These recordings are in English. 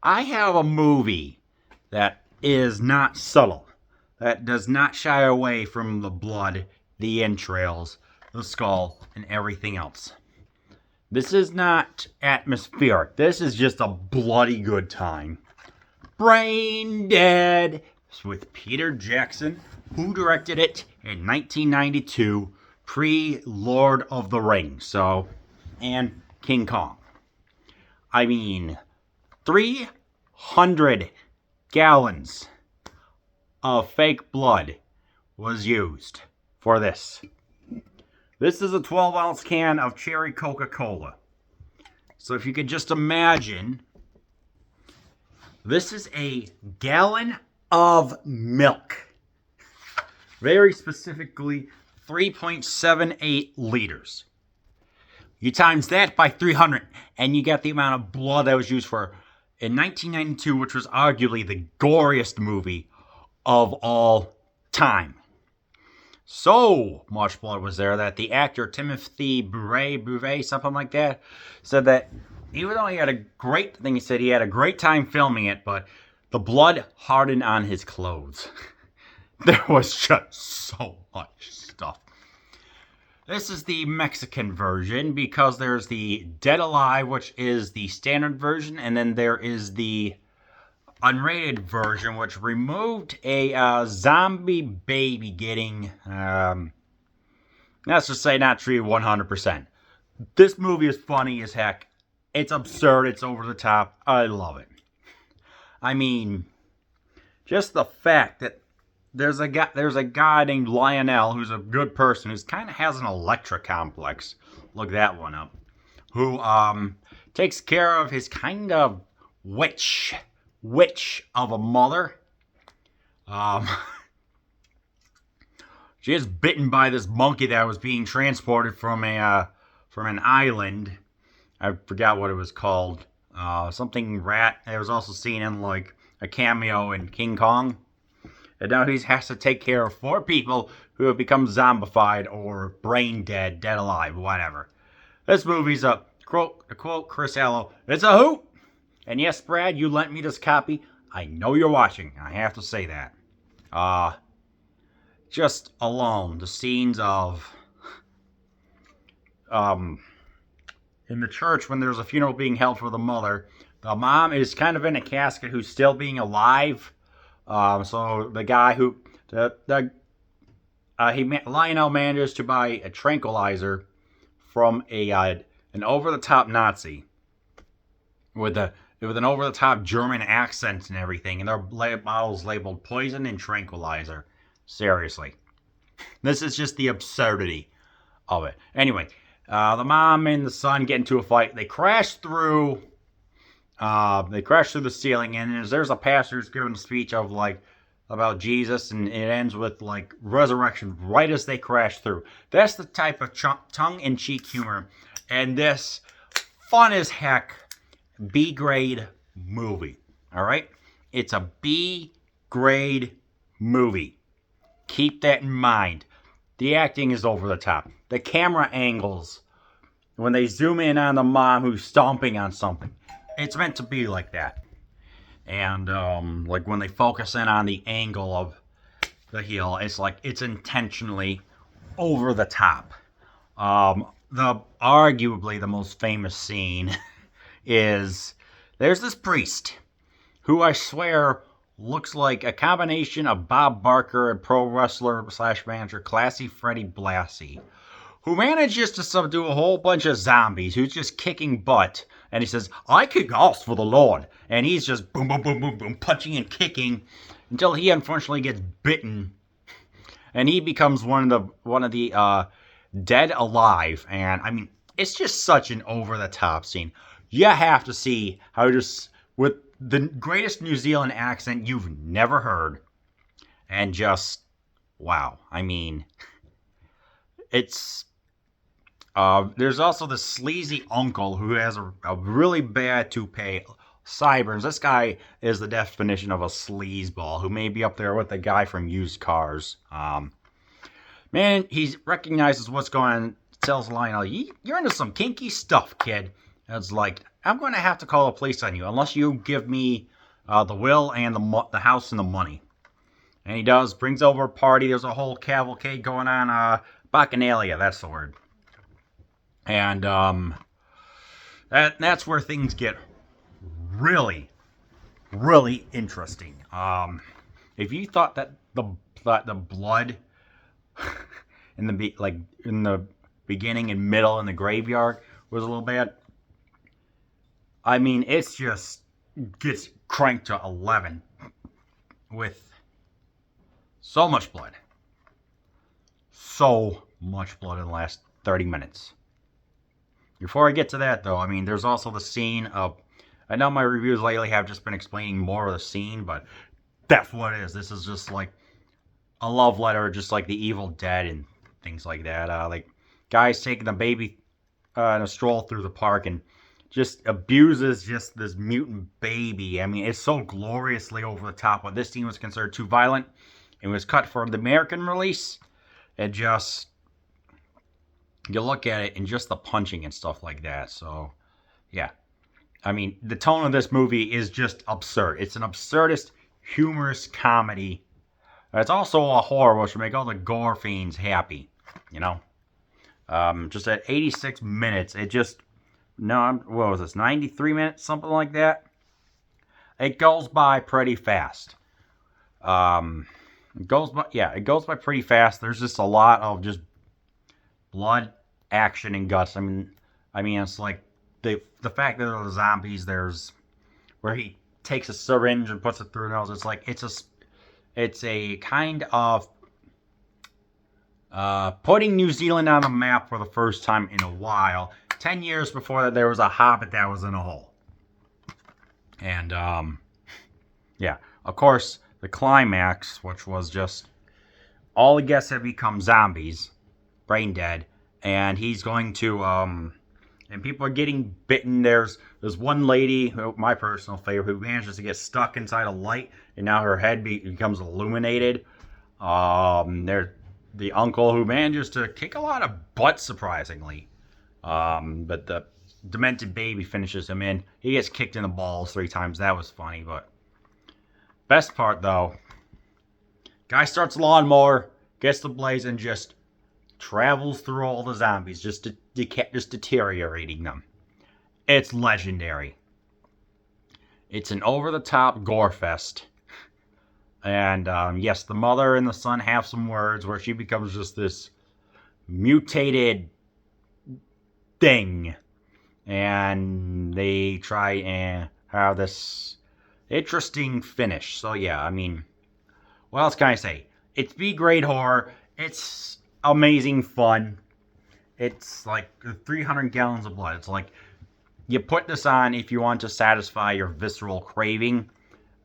I have a movie that is not subtle, that does not shy away from the blood, the entrails, the skull, and everything else. This is not atmospheric. This is just a bloody good time. Braindead with Peter Jackson, who directed it in 1992, pre-Lord of the Rings, and King Kong. I mean, 300 gallons of fake blood was used for this. This is a 12-ounce can of cherry Coca-Cola. So if you could just imagine, this is a gallon of milk. Very specifically, 3.78 liters. You times that by 300, and you get the amount of blood that was used for in 1992, which was arguably the goriest movie of all time. So much blood was there that the actor Timothy Bouvet, something like that, said that even though he had he had a great time filming it, but the blood hardened on his clothes. There was just so much stuff. This is the Mexican version because there's the Dead Alive, which is the standard version, and then there is the unrated version, which removed a zombie baby getting, let's just say, not treated 100%. This movie is funny as heck. It's absurd. It's over the top. I love it. I mean, just the fact that there's a guy named Lionel who's a good person who kind of has an Electra complex. Look that one up. Who takes care of his kind of witch of a mother. She is bitten by this monkey that was being transported from an island. I forgot what it was called. Something rat. It was also seen in like a cameo in King Kong. And now he has to take care of 4 people who have become zombified or brain dead, dead alive, whatever. This movie's a quote Chris Allo, it's a hoot. And yes, Brad, you lent me this copy. I know you're watching. I have to say that. Just alone, the scenes of in the church when there's a funeral being held for the mother. The mom is kind of in a casket who's still being alive. So the guy who Lionel manages to buy a tranquilizer from an over-the-top Nazi with an over-the-top German accent and everything, and their bottles labeled poison and tranquilizer. Seriously, this is just the absurdity of it. Anyway, the mom and the son get into a fight. They crash through. They crash through the ceiling, and there's a pastor who's giving a speech of about Jesus, and it ends with resurrection right as they crash through. That's the type of tongue-in-cheek humor, and this fun as heck B-grade movie. All right, it's a B-grade movie. Keep that in mind. The acting is over the top. The camera angles when they zoom in on the mom who's stomping on something. It's meant to be like that. And when they focus in on the angle of the heel, it's intentionally over the top. Arguably the most famous scene is there's this priest who I swear looks like a combination of Bob Barker and pro wrestler / manager Classy Freddie Blassie, who manages to subdue a whole bunch of zombies, who's just kicking butt. And he says, I kick ass for the Lord. And he's just boom, boom, boom, boom, boom, punching and kicking until he unfortunately gets bitten. And he becomes one of the dead alive. And, I mean, it's just such an over-the-top scene. You have to see how just, with the greatest New Zealand accent you've never heard. And just, wow. I mean, it's... there's also the sleazy uncle who has a really bad toupee, sideburns. This guy is the definition of a sleazeball who may be up there with the guy from Used Cars. Man, he recognizes what's going on, tells Lionel, you're into some kinky stuff, kid. It's like, I'm going to have to call the police on you unless you give me the will and the house and the money. And he does, brings over a party. There's a whole cavalcade going on. Bacchanalia, that's the word. And that's where things get really, really interesting. If you thought that the blood in the beginning and middle and the graveyard was a little bad, I mean, it's just gets cranked to 11 with so much blood. So much blood in the last 30 minutes. Before I get to that, though, I mean, there's also the scene of... I know my reviews lately have just been explaining more of the scene, but that's what it is. This is just like a love letter, just like the Evil Dead and things like that. Like, guys taking the baby on a stroll through the park and just abuses just this mutant baby. I mean, it's so gloriously over the top. But this scene was considered too violent. It was cut for the American release. It just... You look at it and just the punching and stuff like that. So, yeah. I mean, the tone of this movie is just absurd. It's an absurdist, humorous comedy. It's also a horror, which will make all the gore fiends happy. You know? Just at 86 minutes, it just... No, what was this? 93 minutes? Something like that? It goes by pretty fast. It goes by pretty fast. There's just a lot of just blood, action, and guts. I mean, it's like the fact that there are zombies. There's where he takes a syringe and puts it through the nose. It's like it's a kind of putting New Zealand on the map for the first time in a while. 10 years before that, there was a hobbit that was in a hole. And yeah, of course, the climax, which was just all the guests have become zombies. Braindead, and he's going to and people are getting bitten. There's one lady, my personal favorite, who manages to get stuck inside a light, and now her head becomes illuminated. There's the uncle who manages to kick a lot of butt, surprisingly, but the demented baby finishes him in. He gets kicked in the balls 3 times. That was funny. But best part, though, guy starts a lawnmower, gets the blaze, and just travels through all the zombies, just deteriorating them. It's legendary. It's an over-the-top gore fest. And yes, the mother and the son have some words where she becomes just this mutated thing. And they try and have this interesting finish. So yeah, I mean, what else can I say? It's B-grade horror. It's amazing fun. It's like 300 gallons of blood. It's like you put this on if you want to satisfy your visceral craving,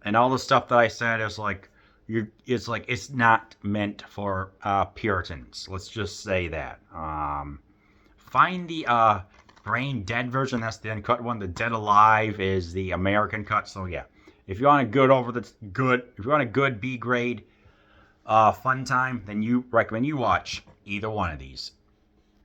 and all the stuff that I said is like it's not meant for Puritans. Let's just say that. Find the Braindead version. That's the uncut one. The Dead Alive is the American cut. So yeah, if you want a good B grade fun time, then you recommend you watch either one of these.